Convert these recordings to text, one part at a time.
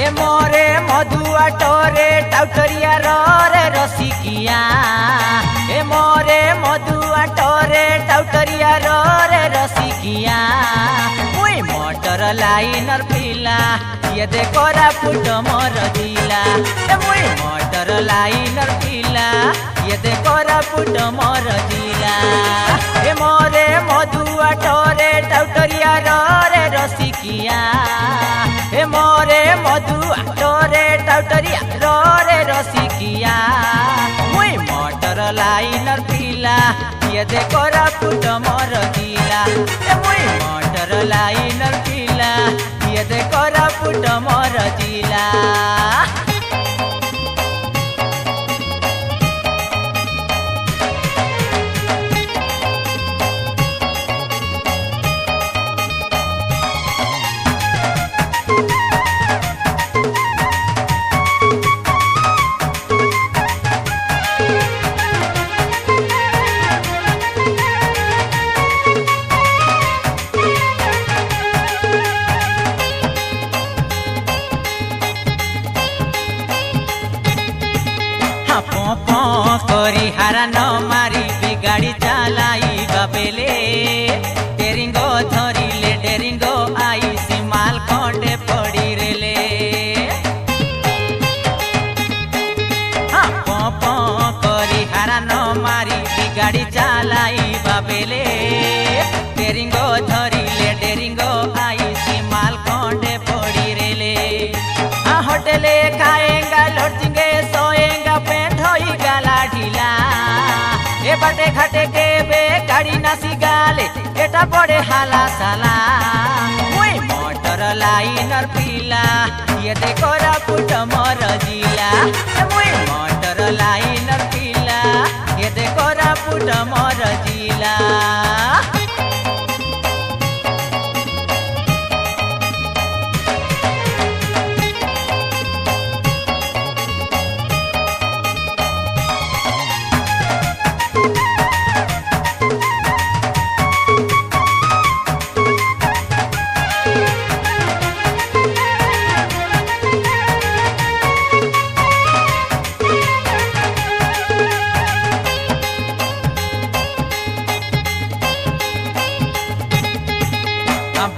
ए मोरे मधुआ टोरे टाउटरिया रे रसिकिया ए मोरे मधुआ टोरे टाउटरिया रे रसिकिया मुई मोटर लाइनर पिला ये देखो पुट मोर जिला ए मुई मोटर लाइनर पिला ये देखो पुट मोर जिला ए मोरे मधुआ टोरे टाउटरिया रे रसिकिया ए मोरे मधुआ टोरे टाउटरिया रे रसिकिया मुई मोटर लाइनर पिला ये देखो पुट मोर जिला ए मुई मोटर लाइनर पिला ये देखो पुट मोर जिला। करी हारा न मारी गाड़ी चलाई बाबेले डेरिंगो धरिले डेरिंगो आई सिमाल खंडे पड़ी रेले करी हारा न मारी गाड़ी चलाई बाबेले डेरिंगो धरिले डेरिंगो आई सिमाल खंडे पड़ी रेले होटले खाएंगा लौटेंगे सोएंगा पेंट होई गाला ढीला ए बाटे घाटे के बे गाड़ी नासी गाले एटा पड़े हाला साला मुई मोटर लाइनर पिला ये देखो पुट मोर जिला मुई मोटर लाइनर पिला ये देखो पुट मोर जिला।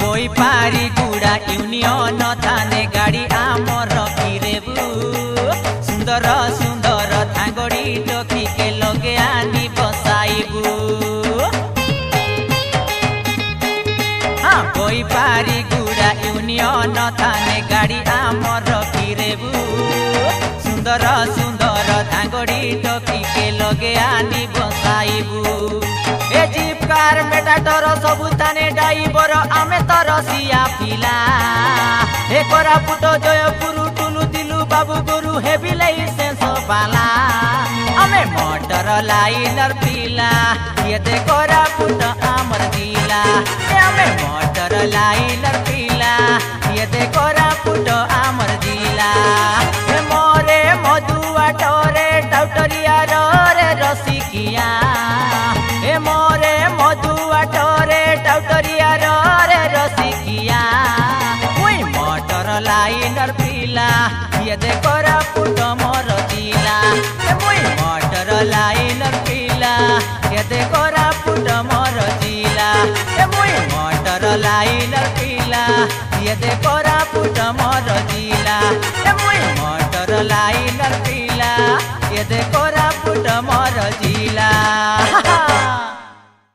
बोई पारी गुड़ा यूनियन थाने गाड़ी आमर रखिरेबू सुंदर सुंदर थांगड़ी टोकी के लगे आनी बसाइबू हाँ बोई पारी गुड़ा यूनियन थाने गाड़ी आमर रखिरेबू सुंदर सुंदर थांगड़ी टोकी के लगे आनी बसाइबू ए जीप कार मेटाडोर सबु ताने ड्राइवर आमे तो रसिया पिला ए कोरापुट जयपुर टुलु दिलु बाबू गुरु हेवी लाइसेंस वाला आमे मोटर लाइनर पिला ये दे कोरापुट आमर जिला ए आमे मोटर लाइनर पिला ये दे कोरापुट आमर जिला ए मोरे मधुआ टोरे टाउटरिया रे रसिकिया ए मोरे मधुआ टोरे टाउटरिया रे रसिकिया मुई मोटर लाइनर पिला ये देखो पुट मोर जिला ए मुई मोटर लाइनर पिला ये देखो पुट मोर जिला ए मुई मोटर लाइनर पिला ये देखो पुट मोर जिला ए मुई मोटर लाइनर पिला ये देखो पुट मोर जिला।